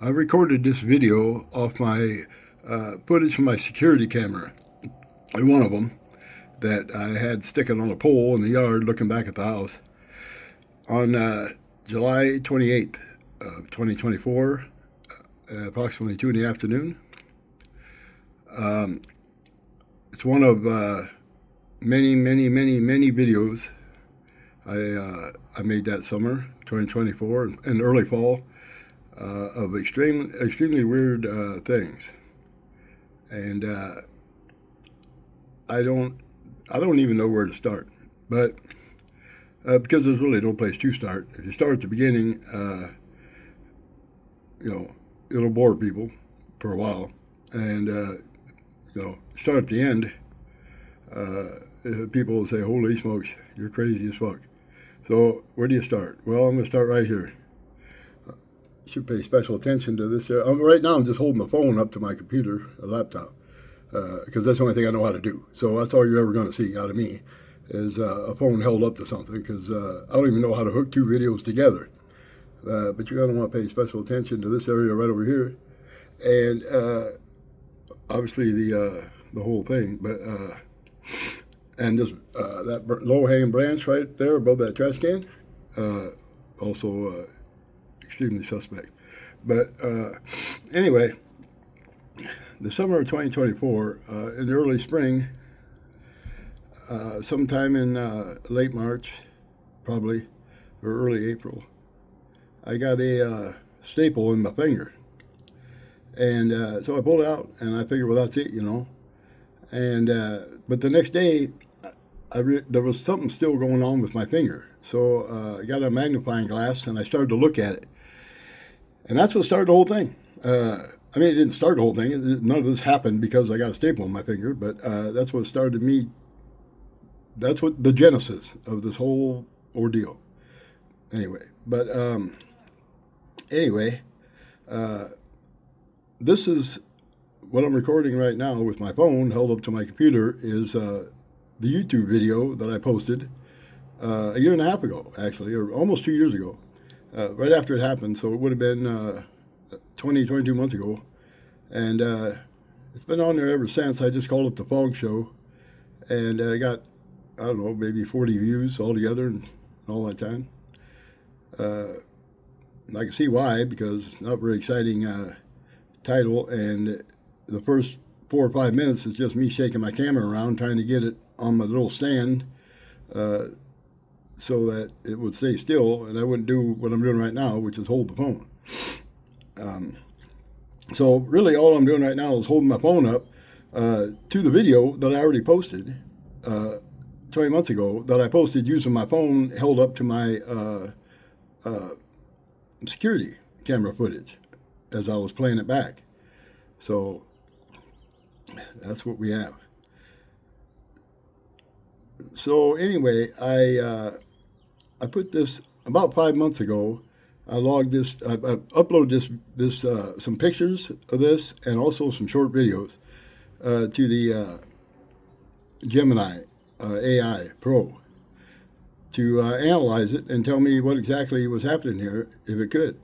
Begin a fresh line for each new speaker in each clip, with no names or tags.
I recorded this video off my footage from my security camera, and one of them that I had sticking on a pole in the yard looking back at the house on July 28th of 2024, approximately 2 in the afternoon. It's one of many videos I made that summer, 2024, and early fall, of extremely weird things, and I don't even know where to start, but because there's really no place to start. If you start at the beginning, it'll bore people for a while, and start at the end, people will say, "Holy smokes, you're crazy as fuck." So where do you start? Well, I'm going to start right here. Should pay special attention to this. Right now, I'm just holding the phone up to my computer, a laptop, because that's the only thing I know how to do. So that's all you're ever going to see out of me is a phone held up to something, because I don't even know how to hook two videos together. But you're going to want to pay special attention to this area right over here, and obviously the whole thing. But and just that low-hanging branch right there above that trash can, also extremely suspect. But anyway, the summer of 2024, in the early spring, sometime in late March, probably, or early April, I got a staple in my finger. And so I pulled it out, and I figured, well, that's it, And but the next day, there was something still going on with my finger. So I got a magnifying glass, and I started to look at it. And that's what started the whole thing. I mean, it didn't start the whole thing. None of this happened because I got a staple on my finger, but that's what started me. That's what the genesis of this whole ordeal. Anyway, but this is what I'm recording right now with my phone held up to my computer is the YouTube video that I posted a year and a half ago, actually, or almost 2 years ago. Right after it happened, so it would have been 22 months ago. And it's been on there ever since. I just called it The Fog Show. And I got, I don't know, maybe 40 views altogether in all that time. I can see why, because it's not a very exciting title. And the first 4 or 5 minutes is just me shaking my camera around, trying to get it on my little stand, so that it would stay still and I wouldn't do what I'm doing right now, which is hold the phone. So really all I'm doing right now is holding my phone up to the video that I already posted 20 months ago, that I posted using my phone held up to my security camera footage as I was playing it back. So that's what we have. So anyway, I put this about 5 months ago. I logged this. I uploaded this some pictures of this and also some short videos to the Gemini AI Pro to analyze it and tell me what exactly was happening here, if it could.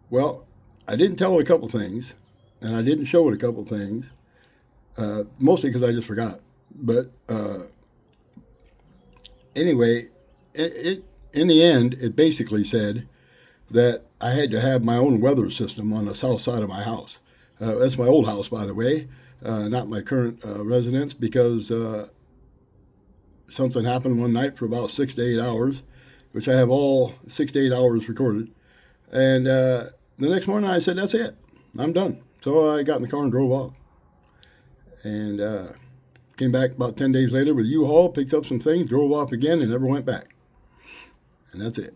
Well, I didn't tell it a couple things, and I didn't show it a couple things, mostly because I just forgot. But anyway, it in the end, it basically said that I had to have my own weather system on the south side of my house. That's my old house, by the way, not my current residence, because something happened one night for about 6 to 8 hours, which I have all 6 to 8 hours recorded. And the next morning I said, that's it, I'm done. So I got in the car and drove off. And came back about 10 days later with U-Haul, picked up some things, drove off again, and never went back. And that's it.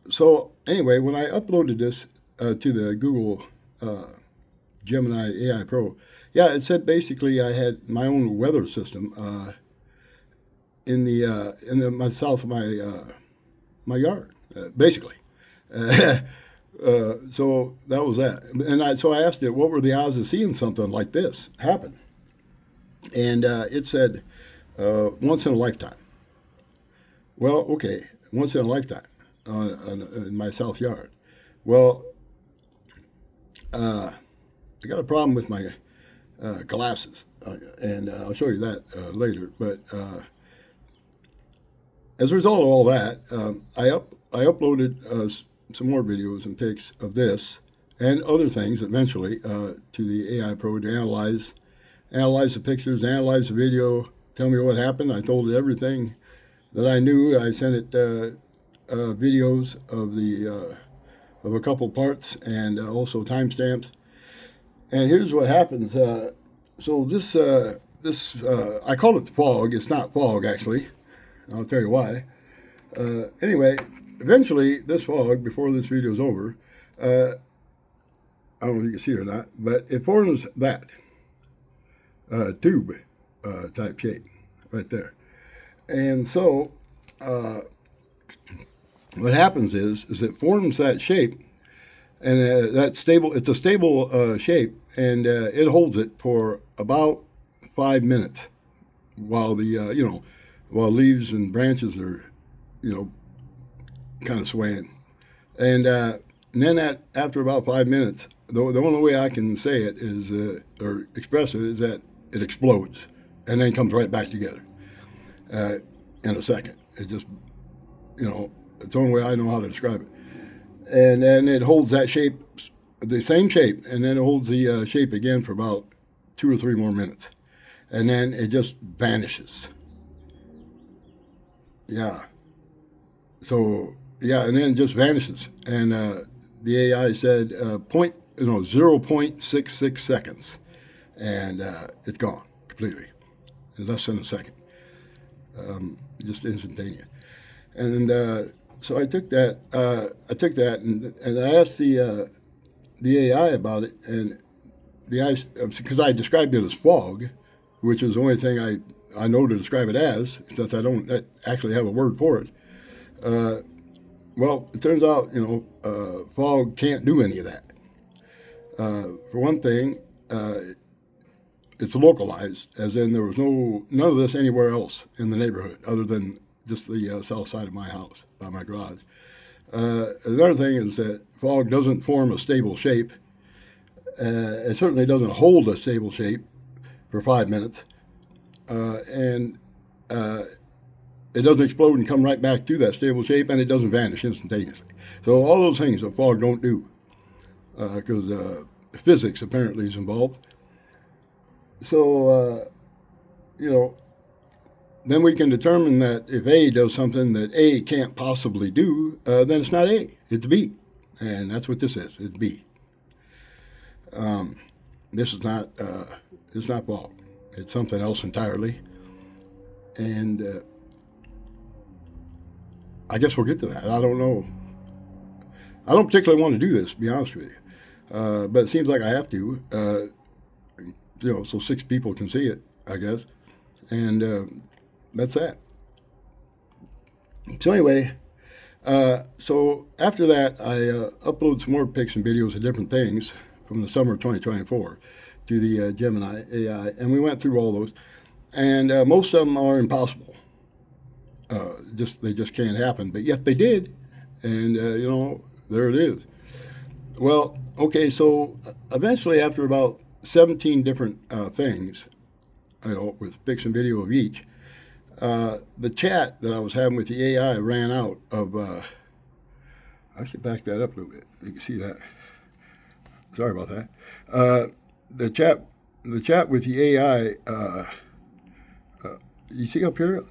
So anyway, when I uploaded this to the Google Gemini AI Pro, yeah, it said basically I had my own weather system in my south of my yard, basically. So that was that. And so I asked it, what were the odds of seeing something like this happen? And it said, once in a lifetime. Well, okay, once in a lifetime. in my south yard. Well, I got a problem with my glasses, and I'll show you that later. But as a result of all that, I uploaded some more videos and pics of this and other things eventually to the AI Pro to analyze the pictures, analyze the video, tell me what happened. I told it everything that I knew. I sent it videos of a couple parts and also timestamps. And here's what happens. So this I call it fog. It's not fog actually. I'll tell you why. Anyway, eventually this fog, before this video is over, I don't know if you can see it or not, but it forms that tube type shape right there. And so what happens is it forms that shape, and that's stable. It's a stable shape, and it holds it for about 5 minutes while the while leaves and branches are kind of swaying, and then after about 5 minutes, the only way I can say it is or express it is that it explodes and then comes right back together in a second. It just it's the only way I know how to describe it. And then it holds that shape, the same shape, and then it holds the shape again for about 2 or 3 more minutes, and then it just vanishes. Yeah. So yeah, and then it just vanishes, and the AI said 0.66 seconds, and it's gone completely in less than a second, just instantaneous. And so I took that. And I asked the AI about it, and the AI, because I described it as fog, which is the only thing I know to describe it as, since I don't actually have a word for it. Well, it turns out fog can't do any of that. For one thing, it's localized, as in there was none of this anywhere else in the neighborhood other than just the south side of my house, by my garage. Another thing is that fog doesn't form a stable shape. It certainly doesn't hold a stable shape for 5 minutes. And it doesn't explode and come right back to that stable shape, and it doesn't vanish instantaneously. So all those things that fog don't do, because physics apparently is involved. So, then we can determine that if A does something that A can't possibly do, then it's not A, it's B. And that's what this is, it's B. This is not, it's not fog. It's something else entirely. And I guess we'll get to that. I don't know. I don't particularly want to do this, to be honest with you. But it seems like I have to, so 6 people can see it, I guess. And that's that. So anyway, so after that, I uploaded some more pics and videos of different things from the summer of 2024 to the Gemini AI, and we went through all those. And most of them are impossible. They just can't happen, but yet they did, and there it is. Well, okay, so eventually, after about 17 different things, with pics and video of each, the chat that I was having with the AI ran out of. I should back that up a little bit. You can see that. Sorry about that. The chat with the AI. You see up here?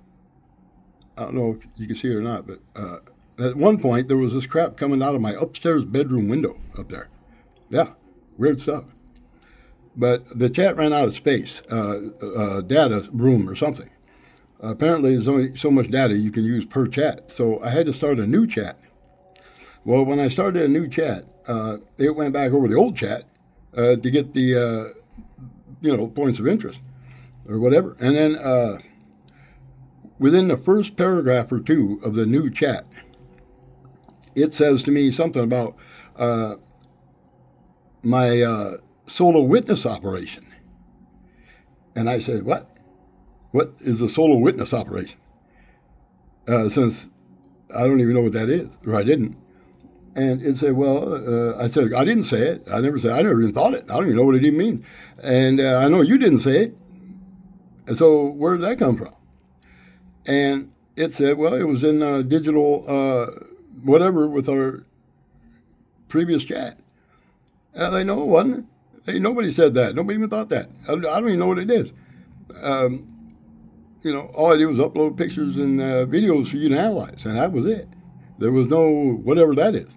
I don't know if you can see it or not, but at one point there was this crap coming out of my upstairs bedroom window up there. Yeah, weird stuff. But the chat ran out of space, data room or something. Apparently there's only so much data you can use per chat, so I had to start a new chat. Well, when I started a new chat, it went back over the old chat to get the points of interest or whatever, and then within the first paragraph or two of the new chat, it says to me something about my solo witness operation. And I said, what? What is a solo witness operation? Since I don't even know what that is, or I didn't. And it said, well, I said, I didn't say it. I never even thought it. I don't even know what it even means. And I know you didn't say it. And so where did that come from? And it said, well, it was in digital whatever with our previous chat. And I know it wasn't. Hey, nobody said that. Nobody even thought that. I don't even know what it is. All I did was upload pictures and videos for you to analyze, and that was it. There was no whatever that is.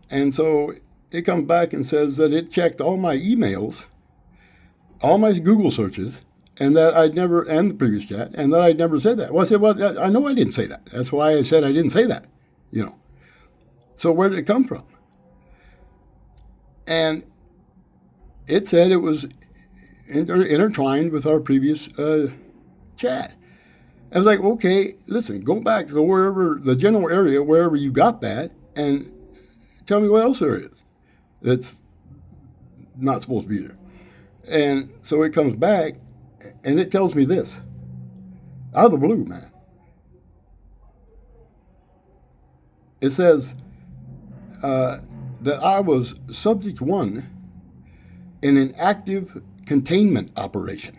And so it comes back and says that it checked all my emails, all my Google searches, and that and the previous chat, and that I'd never said that. Well, I said, well, I know I didn't say that. That's why I said I didn't say that, So where did it come from? And it said it was intertwined with our previous chat. I was like, okay, listen, go back to wherever, the general area, wherever you got that, and tell me what else there is that's not supposed to be there. And so it comes back, and it tells me this, out of the blue, man. It says that I was subject one in an active containment operation.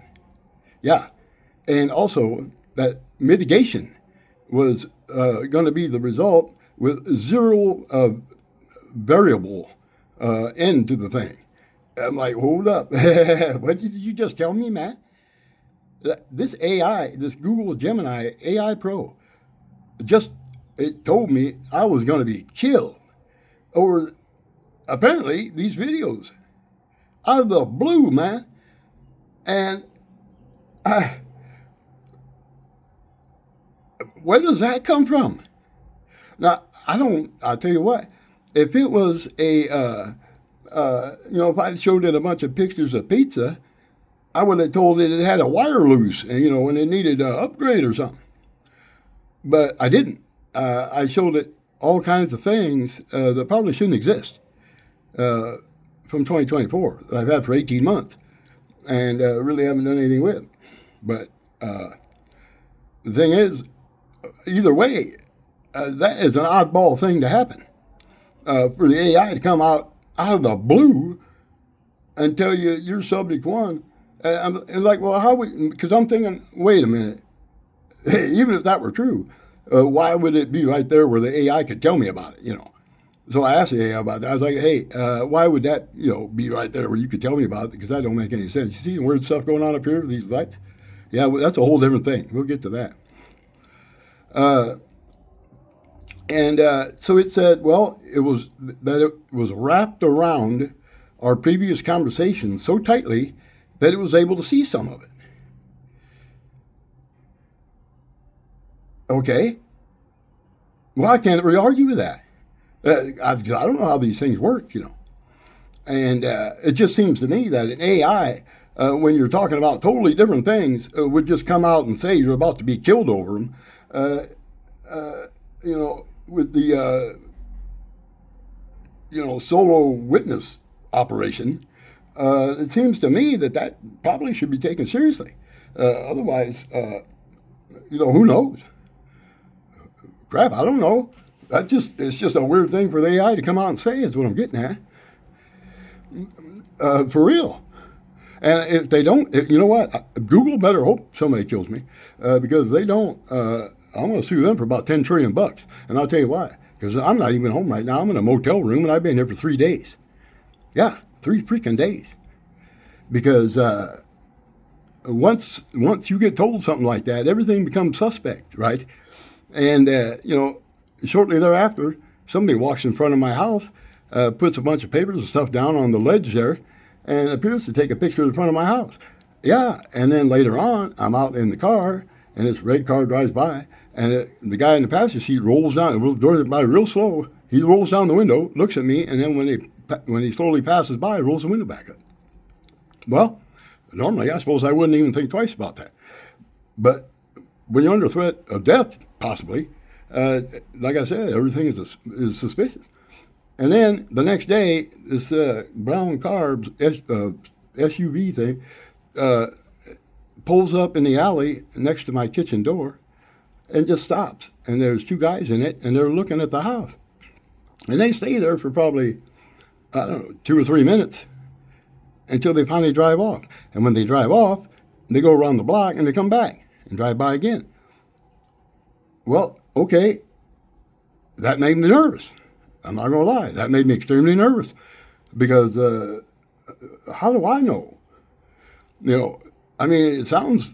Yeah. And also that mitigation was going to be the result with zero variable end to the thing. I'm like, hold up. What did you just tell me, man? This AI, this Google Gemini AI Pro, it told me I was going to be killed over apparently these videos. Out of the blue, man. And where does that come from? Now, I'll tell you what, if it was if I showed it a bunch of pictures of pizza, I would have told it had a wire loose, and and it needed an upgrade or something. But I didn't. I showed it all kinds of things that probably shouldn't exist from 2024 that I've had for 18 months and really haven't done anything with. But the thing is, either way, that is an oddball thing to happen. For the AI to come out of the blue and tell you you're subject one. I'm like, well, because I'm thinking, wait a minute, even if that were true, why would it be right there where the AI could tell me about it, So I asked the AI about that. I was like, hey, why would that, be right there where you could tell me about it? Because that don't make any sense. You see weird stuff going on up here with these lights? Yeah, well, that's a whole different thing. We'll get to that. So it said, well, it was wrapped around our previous conversation so tightly that it was able to see some of it. Okay. Well, I can't really argue with that. I don't know how these things work, And it just seems to me that an AI, when you're talking about totally different things, would just come out and say you're about to be killed over them. With the, solo witness operation, it seems to me that probably should be taken seriously. Otherwise, who knows? Crap, I don't know. It's just a weird thing for the AI to come out and say is what I'm getting at. For real. And if they don't, you know what? Google better hope somebody kills me. Because if they don't, I'm going to sue them for about $10 trillion. And I'll tell you why. Because I'm not even home right now. I'm in a motel room and I've been here for 3 days. Yeah, 3 freaking days. Because once you get told something like that, everything becomes suspect, right? And, shortly thereafter, somebody walks in front of my house, puts a bunch of papers and stuff down on the ledge there, and appears to take a picture of the front of my house. Yeah, and then later on, I'm out in the car, and this red car drives by, and the guy in the passenger seat rolls down, the door by real slow. He rolls down the window, looks at me, and then when he slowly passes by, rolls the window back up. Well, normally, I suppose I wouldn't even think twice about that. But when you're under threat of death, possibly, like I said, everything is suspicious. And then the next day, this brown car SUV thing pulls up in the alley next to my kitchen door, and just stops. And there's two guys in it, and they're looking at the house. And they stay there for probably, I don't know, 2 or 3 minutes until they finally drive off. And when they drive off, they go around the block and they come back and drive by again. Well, okay, that made me nervous. I'm not going to lie. That made me extremely nervous because how do I know? I mean, it sounds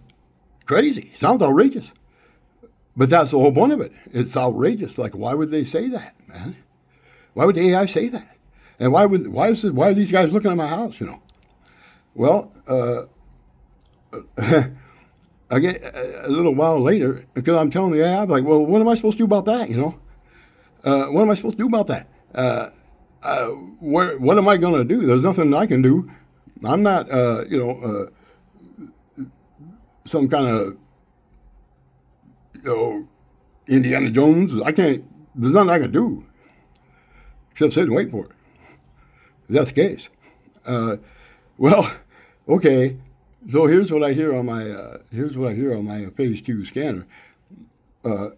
crazy. It sounds outrageous. But that's the whole point of it. It's outrageous. Like, why would they say that, man? Why would the AI say that? And why are these guys looking at my house, Well, again, a little while later, because I'm telling the AI, I'm like, well, what am I supposed to do about that, what am I supposed to do about that? What am I going to do? There's nothing I can do. I'm not, some kind of, Indiana Jones. There's nothing I can do except sit and wait for it. If that's the case. Well, okay. So here's what I hear on my Phase 2 scanner. About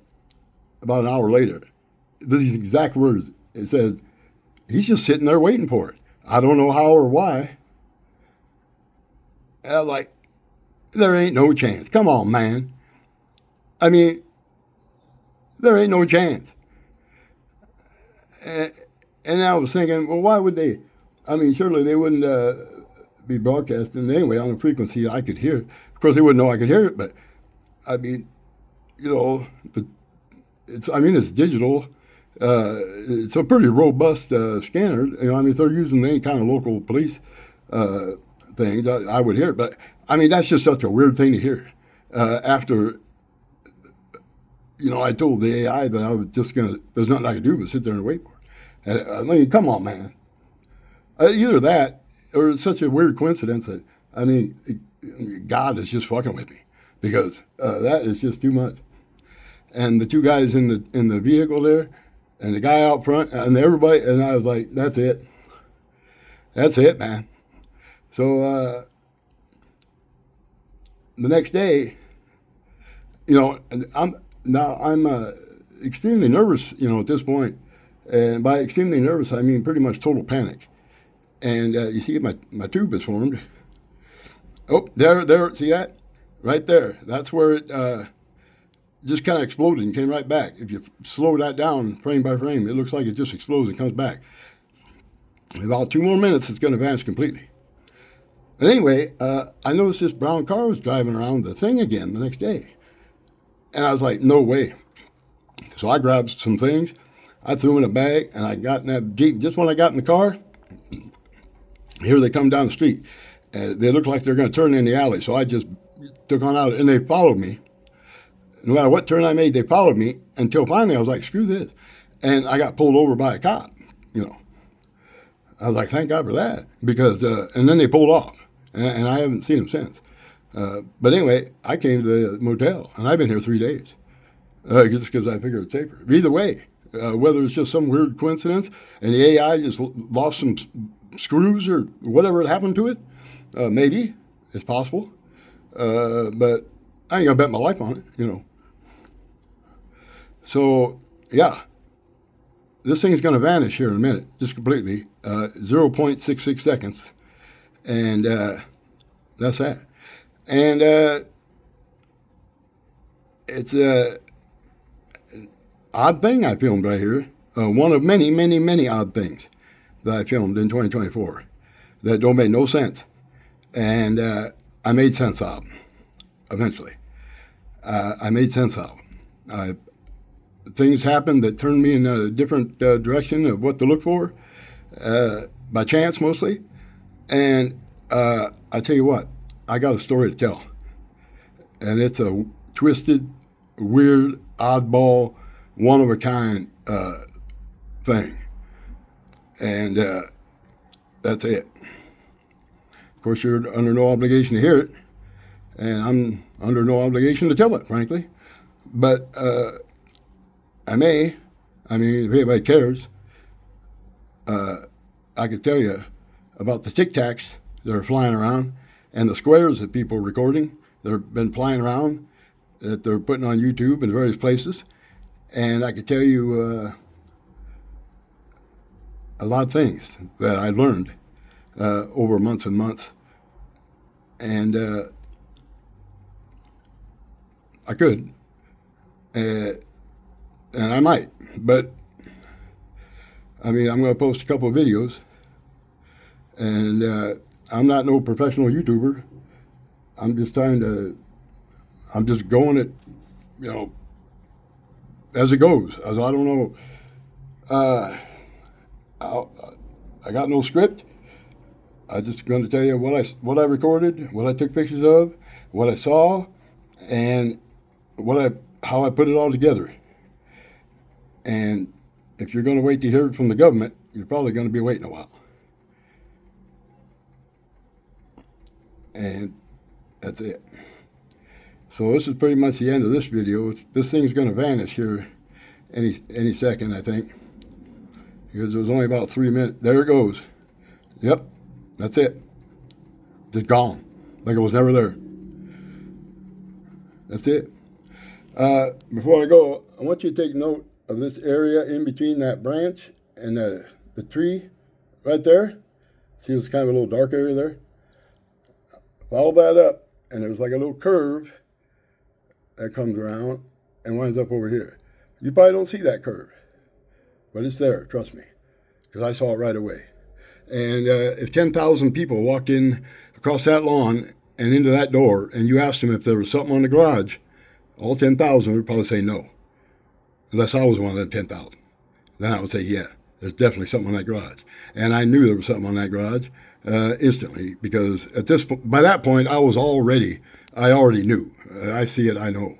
an hour later, these exact words. It says, he's just sitting there waiting for it. I don't know how or why. And I'm like, there ain't no chance. Come on, man. I mean, there ain't no chance. And I was thinking, well, why would they? I mean, surely they wouldn't be broadcasting anyway on a frequency I could hear. Of course, they wouldn't know I could hear it, but I mean, it's digital. It's a pretty robust scanner. I mean, if they're using any kind of local police things, I would hear it. But I mean, that's just such a weird thing to hear after. I told the AI that I was just there's nothing I could do but sit there and wait for it. I mean, come on, man. Either that, or it's such a weird coincidence that, I mean, God is just fucking with me, because that is just too much. And the two guys in the vehicle there, and the guy out front, and everybody, and I was like, that's it. That's it, man. So the next day, I'm extremely nervous, at this point. And by extremely nervous, I mean pretty much total panic. And you see my tube is formed. Oh, there, see that? Right there. That's where it just kind of exploded and came right back. If you slow that down frame by frame, it looks like it just explodes and comes back. In about 2 more minutes, it's going to vanish completely. But anyway, I noticed this brown car was driving around the thing again the next day. And I was like, no way. So I grabbed some things, I threw them in a bag, and I got in that Jeep. Just when I got in the car, here they come down the street. They look like they're going to turn in the alley. So I just took on out, and they followed me. No matter what turn I made, they followed me until finally I was like, screw this. And I got pulled over by a cop, I was like, thank God for that. Because, and then they pulled off. And I haven't seen them since. But anyway, I came to the motel, and I've been here 3 days. Just because I figured it's safer. Either way, whether it's just some weird coincidence and the AI just lost some screws or whatever happened to it, maybe it's possible. But I ain't gonna bet my life on it, So yeah, this thing's gonna vanish here in a minute, just completely, 0.66 seconds, and that's that. And it's a odd thing I filmed right here. One of many, many, many odd things that I filmed in 2024 that don't make no sense. And I made sense of them eventually. I made sense of them. Things happened that turned me in a different direction of what to look for, by chance mostly. And I tell you what, I got a story to tell. And it's a twisted, weird, oddball, one-of-a-kind thing. And that's it. Of course, you're under no obligation to hear it. And I'm under no obligation to tell it, frankly. But I mean, if anybody cares, I could tell you about the Tic Tacs that are flying around and the squares that people are recording that have been flying around. that they're putting on YouTube and various places. And I could tell you a lot of things that I learned over months and months. And I could. And I might. But, I mean, I'm going to post a couple of videos. And I'm not no professional YouTuber. I'm just going it, as it goes. I don't know. I got no script. I'm just going to tell you what I recorded, what I took pictures of, what I saw, and how I put it all together. And if you're going to wait to hear it from the government, you're probably going to be waiting a while. And that's it. So this is pretty much the end of this video. This thing's going to vanish here any second, I think, because it was only about 3 minutes. There it goes. Yep, that's it. Just gone, like it was never there. That's it. Before I go, I want you to take note of this area in between that branch and the tree right there. See, it's kind of a little dark area there. Follow that up, and there's like a little curve that comes around and winds up over here. You probably don't see that curve, but it's there, trust me, because I saw it right away. And if 10,000 people walked in across that lawn and into that door, and you asked them if there was something on the garage, all 10,000 would probably say no, unless I was one of them 10,000. Then I would say, yeah, there's definitely something on that garage. And I knew there was something on that garage instantly, because by that point, I already knew. I see it, I know.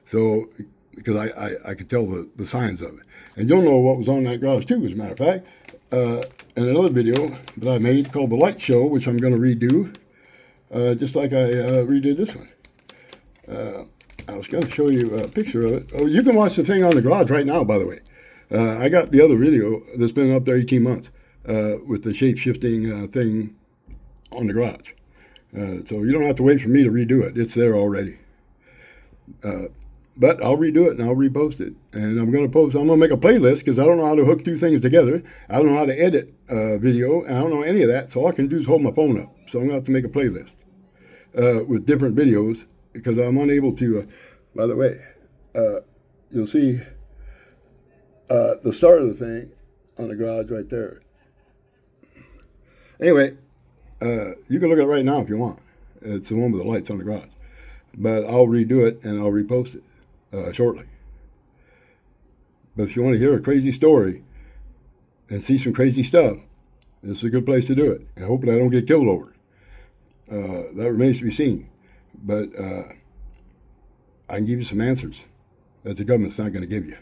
So, because I could tell the signs of it. And you'll know what was on that garage too, as a matter of fact. In another video that I made called The Light Show, which I'm going to redo, just like I redid this one. I was going to show you a picture of it. Oh, you can watch the thing on the garage right now, by the way. I got the other video that's been up there 18 months with the shape-shifting thing on the garage. So you don't have to wait for me to redo it. It's there already. But I'll redo it and I'll repost it. And I'm going to make a playlist, because I don't know how to hook two things together. I don't know how to edit video, and I don't know any of that. So all I can do is hold my phone up. So I'm going to have to make a playlist with different videos, because I'm unable to, by the way, you'll see the start of the thing on the garage right there. Anyway, you can look at it right now if you want. It's the one with the lights on the garage. But I'll redo it and I'll repost it shortly. But if you want to hear a crazy story and see some crazy stuff, this is a good place to do it. And hopefully I don't get killed over it. That remains to be seen. But I can give you some answers that the government's not going to give you.